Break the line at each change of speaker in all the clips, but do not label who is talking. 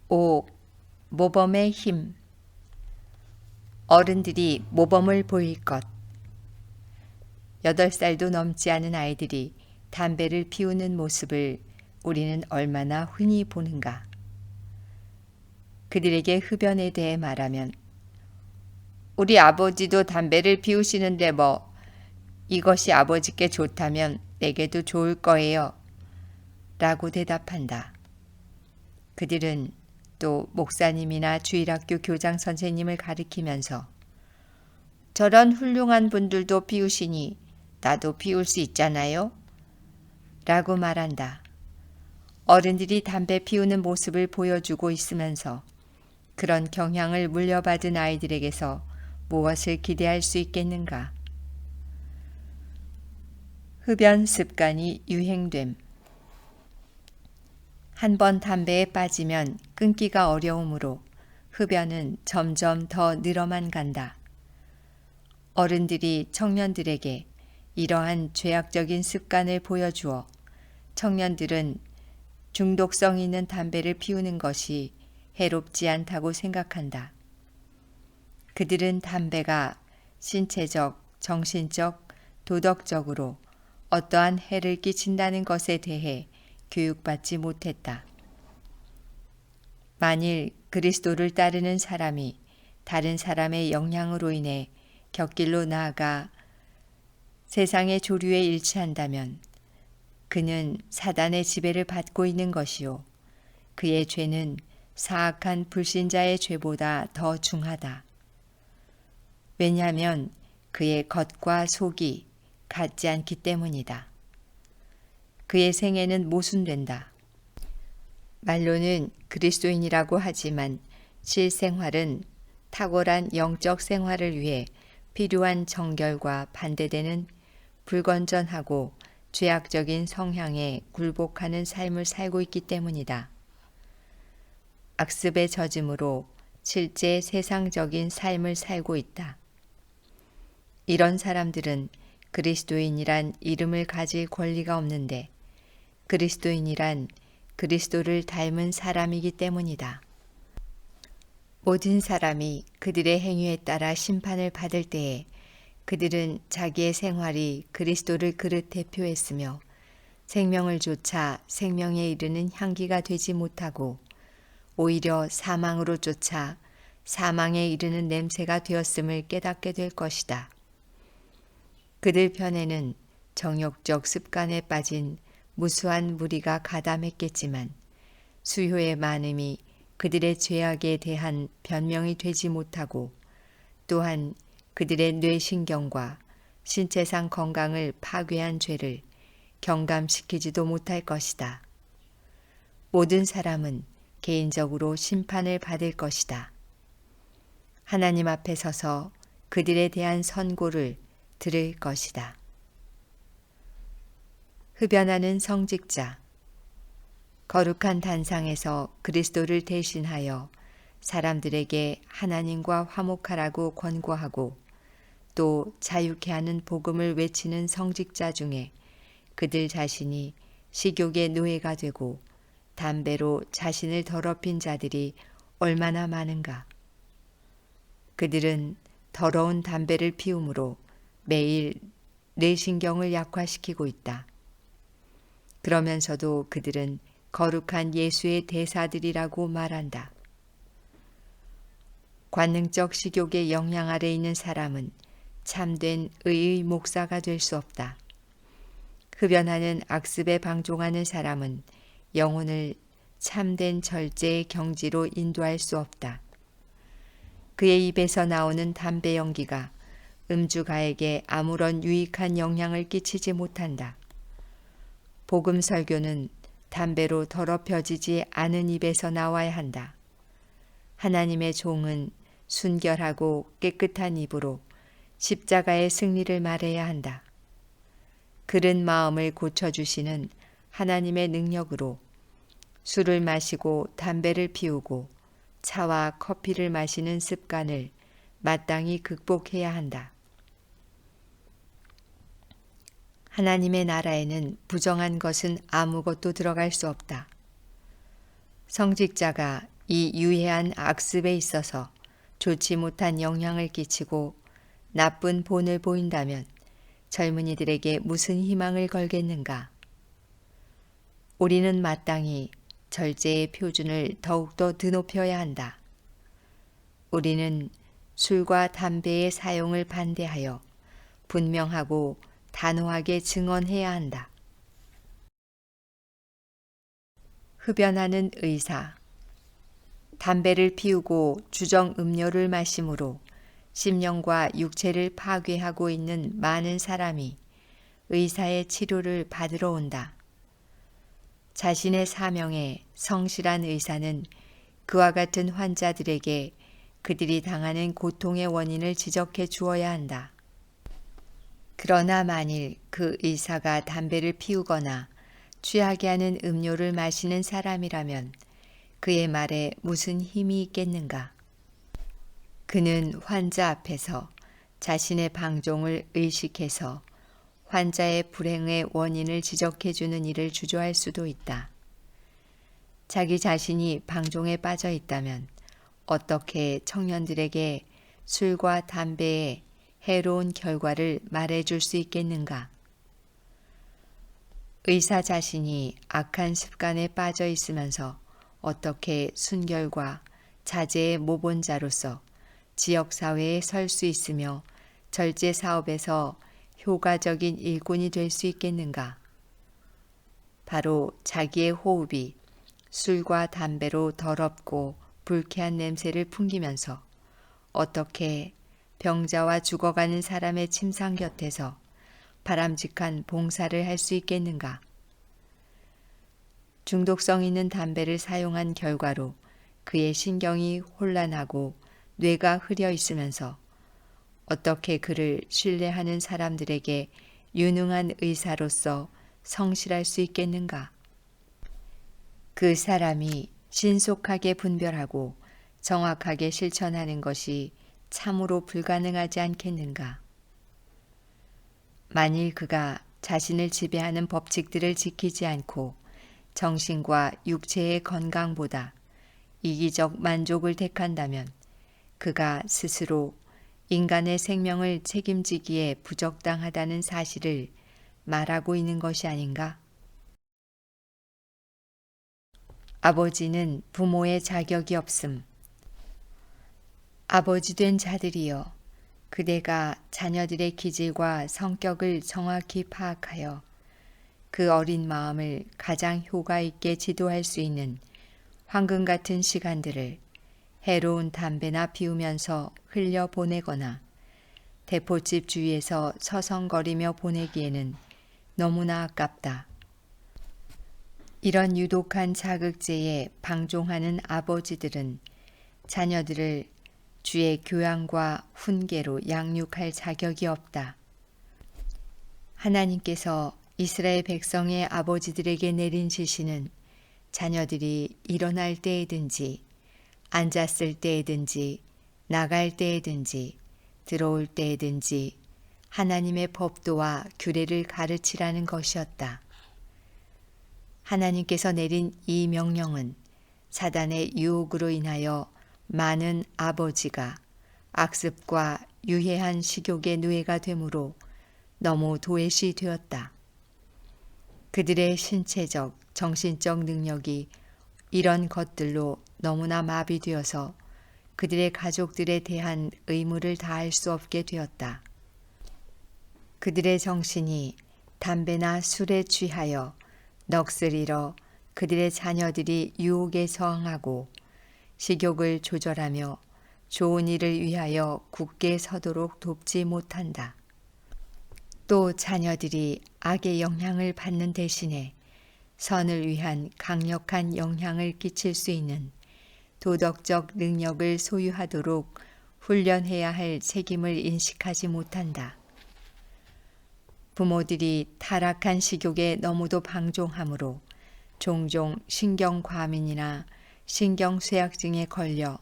5. 모범의 힘. 어른들이 모범을 보일 것. 8살도 넘지 않은 아이들이 담배를 피우는 모습을 우리는 얼마나 흔히 보는가. 그들에게 흡연에 대해 말하면 우리 아버지도 담배를 피우시는데 이것이 아버지께 좋다면 내게도 좋을 거예요. 라고 대답한다. 그들은 또 목사님이나 주일학교 교장 선생님을 가리키면서 저런 훌륭한 분들도 피우시니 나도 피울 수 있잖아요? 라고 말한다. 어른들이 담배 피우는 모습을 보여주고 있으면서 그런 경향을 물려받은 아이들에게서 무엇을 기대할 수 있겠는가? 흡연 습관이 유행됨. 한번 담배에 빠지면 끊기가 어려우므로 흡연은 점점 더 늘어만 간다. 어른들이 청년들에게 이러한 죄악적인 습관을 보여주어 청년들은 중독성 있는 담배를 피우는 것이 해롭지 않다고 생각한다. 그들은 담배가 신체적, 정신적, 도덕적으로 어떠한 해를 끼친다는 것에 대해 교육받지 못했다. 만일 그리스도를 따르는 사람이 다른 사람의 영향으로 인해 곁길로 나아가 세상의 조류에 일치한다면 그는 사단의 지배를 받고 있는 것이요. 그의 죄는 사악한 불신자의 죄보다 더 중하다. 왜냐하면 그의 겉과 속이 같지 않기 때문이다. 그의 생애는 모순된다. 말로는 그리스도인이라고 하지만 실생활은 탁월한 영적 생활을 위해 필요한 정결과 반대되는 불건전하고 죄악적인 성향에 굴복하는 삶을 살고 있기 때문이다. 악습에 젖음으로 실제 세상적인 삶을 살고 있다. 이런 사람들은 그리스도인이란 이름을 가질 권리가 없는데 그리스도인이란 그리스도를 닮은 사람이기 때문이다. 모든 사람이 그들의 행위에 따라 심판을 받을 때에 그들은 자기의 생활이 그리스도를 그릇 대표했으며 생명을 쫓아 생명에 이르는 향기가 되지 못하고 오히려 사망으로 쫓아 사망에 이르는 냄새가 되었음을 깨닫게 될 것이다. 그들 편에는 정욕적 습관에 빠진 무수한 무리가 가담했겠지만 수요의 많음이 그들의 죄악에 대한 변명이 되지 못하고 또한 그들의 뇌신경과 신체상 건강을 파괴한 죄를 경감시키지도 못할 것이다. 모든 사람은 개인적으로 심판을 받을 것이다. 하나님 앞에 서서 그들에 대한 선고를 들을 것이다. 흡연하는 성직자. 거룩한 단상에서 그리스도를 대신하여 사람들에게 하나님과 화목하라고 권고하고 또 자유케 하는 복음을 외치는 성직자 중에 그들 자신이 식욕의 노예가 되고 담배로 자신을 더럽힌 자들이 얼마나 많은가. 그들은 더러운 담배를 피우므로 매일 뇌신경을 약화시키고 있다. 그러면서도 그들은 거룩한 예수의 대사들이라고 말한다. 관능적 식욕의 영향 아래 있는 사람은 참된 의의 목사가 될 수 없다. 흡연하는 악습에 방종하는 사람은 영혼을 참된 절제의 경지로 인도할 수 없다. 그의 입에서 나오는 담배 연기가 음주가에게 아무런 유익한 영향을 끼치지 못한다. 복음 설교는 담배로 더럽혀지지 않은 입에서 나와야 한다. 하나님의 종은 순결하고 깨끗한 입으로 십자가의 승리를 말해야 한다. 그른 마음을 고쳐주시는 하나님의 능력으로 술을 마시고 담배를 피우고 차와 커피를 마시는 습관을 마땅히 극복해야 한다. 하나님의 나라에는 부정한 것은 아무것도 들어갈 수 없다. 성직자가 이 유해한 악습에 있어서 좋지 못한 영향을 끼치고 나쁜 본을 보인다면 젊은이들에게 무슨 희망을 걸겠는가? 우리는 마땅히 절제의 표준을 더욱더 드높여야 한다. 우리는 술과 담배의 사용을 반대하여 분명하고 단호하게 증언해야 한다. 흡연하는 의사. 담배를 피우고 주정 음료를 마심으로 심령과 육체를 파괴하고 있는 많은 사람이 의사의 치료를 받으러 온다. 자신의 사명에 성실한 의사는 그와 같은 환자들에게 그들이 당하는 고통의 원인을 지적해 주어야 한다. 그러나 만일 그 의사가 담배를 피우거나 취하게 하는 음료를 마시는 사람이라면 그의 말에 무슨 힘이 있겠는가? 그는 환자 앞에서 자신의 방종을 의식해서 환자의 불행의 원인을 지적해 주는 일을 주저할 수도 있다. 자기 자신이 방종에 빠져 있다면 어떻게 청년들에게 술과 담배의 해로운 결과를 말해 줄 수 있겠는가? 의사 자신이 악한 습관에 빠져 있으면서 어떻게 순결과 자제의 모본자로서 지역사회에 설 수 있으며 절제 사업에서 효과적인 일꾼이 될 수 있겠는가? 바로 자기의 호흡이 술과 담배로 더럽고 불쾌한 냄새를 풍기면서 어떻게 병자와 죽어가는 사람의 침상 곁에서 바람직한 봉사를 할 수 있겠는가? 중독성 있는 담배를 사용한 결과로 그의 신경이 혼란하고 뇌가 흐려 있으면서 어떻게 그를 신뢰하는 사람들에게 유능한 의사로서 성실할 수 있겠는가? 그 사람이 신속하게 분별하고 정확하게 실천하는 것이 참으로 불가능하지 않겠는가? 만일 그가 자신을 지배하는 법칙들을 지키지 않고 정신과 육체의 건강보다 이기적 만족을 택한다면 그가 스스로 인간의 생명을 책임지기에 부적당하다는 사실을 말하고 있는 것이 아닌가? 아버지는 부모의 자격이 없음. 아버지 된 자들이여, 그대가 자녀들의 기질과 성격을 정확히 파악하여 그 어린 마음을 가장 효과 있게 지도할 수 있는 황금 같은 시간들을 해로운 담배나 피우면서 흘려보내거나 대포집 주위에서 서성거리며 보내기에는 너무나 아깝다. 이런 유독한 자극제에 방종하는 아버지들은 자녀들을 주의 교양과 훈계로 양육할 자격이 없다. 하나님께서 이스라엘 백성의 아버지들에게 내린 지시는 자녀들이 일어날 때에든지 앉았을 때에든지 나갈 때에든지 들어올 때에든지 하나님의 법도와 규례를 가르치라는 것이었다. 하나님께서 내린 이 명령은 사단의 유혹으로 인하여 많은 아버지가 악습과 유해한 식욕의 노예가 되므로 너무 도외시 되었다. 그들의 신체적, 정신적 능력이 이런 것들로 너무나 마비되어서 그들의 가족들에 대한 의무를 다할 수 없게 되었다. 그들의 정신이 담배나 술에 취하여 넋을 잃어 그들의 자녀들이 유혹에 저항하고 식욕을 조절하며 좋은 일을 위하여 굳게 서도록 돕지 못한다. 또 자녀들이 악의 영향을 받는 대신에 선을 위한 강력한 영향을 끼칠 수 있는 도덕적 능력을 소유하도록 훈련해야 할 책임을 인식하지 못한다. 부모들이 타락한 식욕에 너무도 방종하므로 종종 신경과민이나 신경쇠약증에 걸려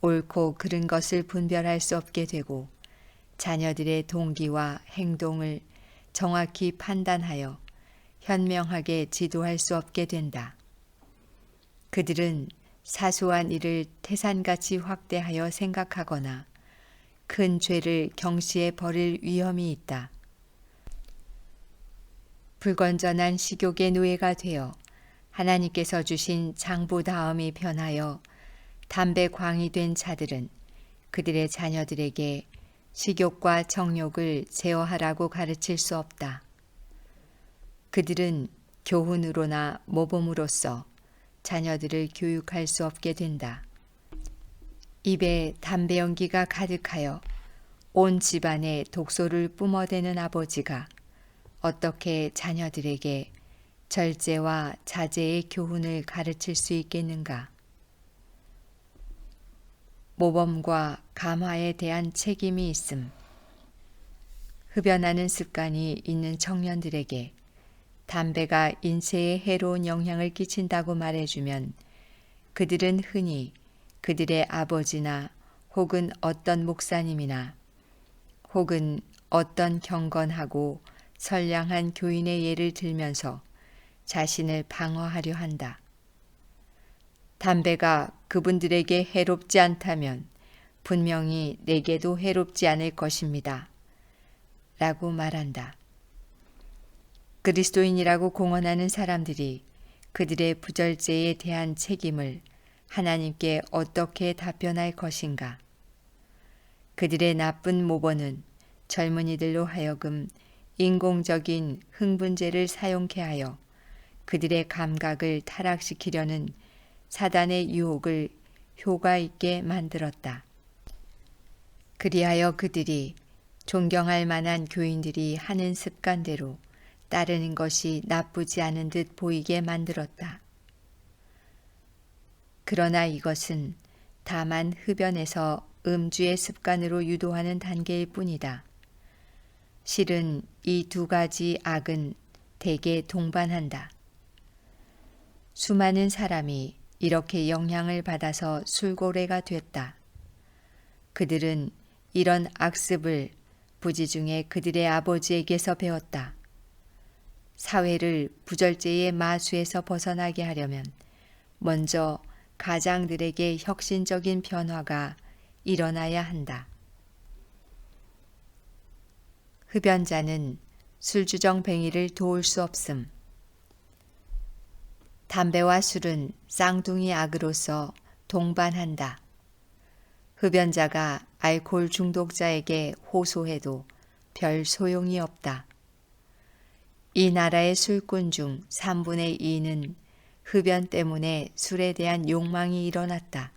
옳고 그른 것을 분별할 수 없게 되고 자녀들의 동기와 행동을 정확히 판단하여 현명하게 지도할 수 없게 된다. 그들은 사소한 일을 태산같이 확대하여 생각하거나 큰 죄를 경시해 버릴 위험이 있다. 불건전한 식욕의 노예가 되어 하나님께서 주신 장보다움이 변하여 담배 광이 된 자들은 그들의 자녀들에게 식욕과 정욕을 제어하라고 가르칠 수 없다. 그들은 교훈으로나 모범으로써 자녀들을 교육할 수 없게 된다. 입에 담배 연기가 가득하여 온 집안에 독소를 뿜어대는 아버지가 어떻게 자녀들에게 절제와 자제의 교훈을 가르칠 수 있겠는가? 모범과 감화에 대한 책임이 있음. 흡연하는 습관이 있는 청년들에게 담배가 인체에 해로운 영향을 끼친다고 말해주면 그들은 흔히 그들의 아버지나 혹은 어떤 목사님이나 혹은 어떤 경건하고 선량한 교인의 예를 들면서 자신을 방어하려 한다. 담배가 그분들에게 해롭지 않다면 분명히 내게도 해롭지 않을 것입니다. 라고 말한다. 그리스도인이라고 공언하는 사람들이 그들의 부절제에 대한 책임을 하나님께 어떻게 답변할 것인가? 그들의 나쁜 모범은 젊은이들로 하여금 인공적인 흥분제를 사용케 하여 그들의 감각을 타락시키려는 사단의 유혹을 효과 있게 만들었다. 그리하여 그들이 존경할 만한 교인들이 하는 습관대로 따르는 것이 나쁘지 않은 듯 보이게 만들었다. 그러나 이것은 다만 흡연에서 음주의 습관으로 유도하는 단계일 뿐이다. 실은 이 두 가지 악은 대개 동반한다. 수많은 사람이 이렇게 영향을 받아서 술고래가 됐다. 그들은 이런 악습을 부지중에 그들의 아버지에게서 배웠다. 사회를 부절제의 마수에서 벗어나게 하려면 먼저 가장들에게 혁신적인 변화가 일어나야 한다. 흡연자는 술주정뱅이를 도울 수 없음. 담배와 술은 쌍둥이 악으로서 동반한다. 흡연자가 알코올 중독자에게 호소해도 별 소용이 없다. 이 나라의 술꾼 중 3분의 2는 흡연 때문에 술에 대한 욕망이 일어났다.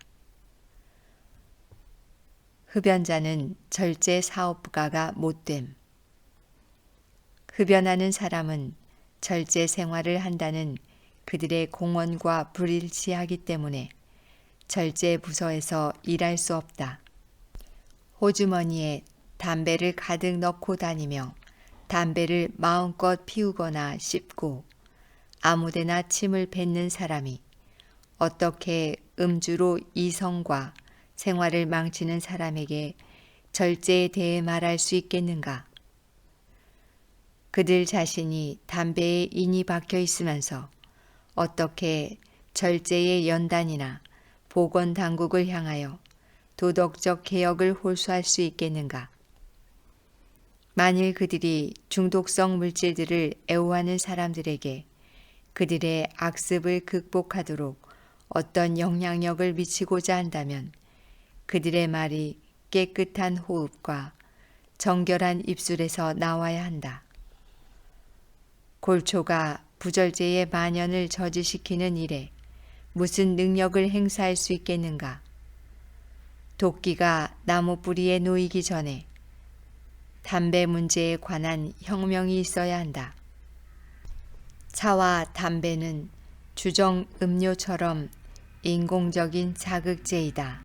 흡연자는 절제 사업가가 못됨. 흡연하는 사람은 절제 생활을 한다는 그들의 공언과 불일치하기 때문에 절제 부서에서 일할 수 없다. 호주머니에 담배를 가득 넣고 다니며 담배를 마음껏 피우거나 씹고 아무데나 침을 뱉는 사람이 어떻게 음주로 이성과 생활을 망치는 사람에게 절제에 대해 말할 수 있겠는가? 그들 자신이 담배에 인이 박혀 있으면서 어떻게 절제의 연단이나 보건당국을 향하여 도덕적 개혁을 호소할 수 있겠는가? 만일 그들이 중독성 물질들을 애호하는 사람들에게 그들의 악습을 극복하도록 어떤 영향력을 미치고자 한다면 그들의 말이 깨끗한 호흡과 정결한 입술에서 나와야 한다. 골초가 부절제의 만연을 저지시키는 일에 무슨 능력을 행사할 수 있겠는가? 도끼가 나무 뿌리에 놓이기 전에 담배 문제에 관한 혁명이 있어야 한다. 차와 담배는 주정 음료처럼 인공적인 자극제이다.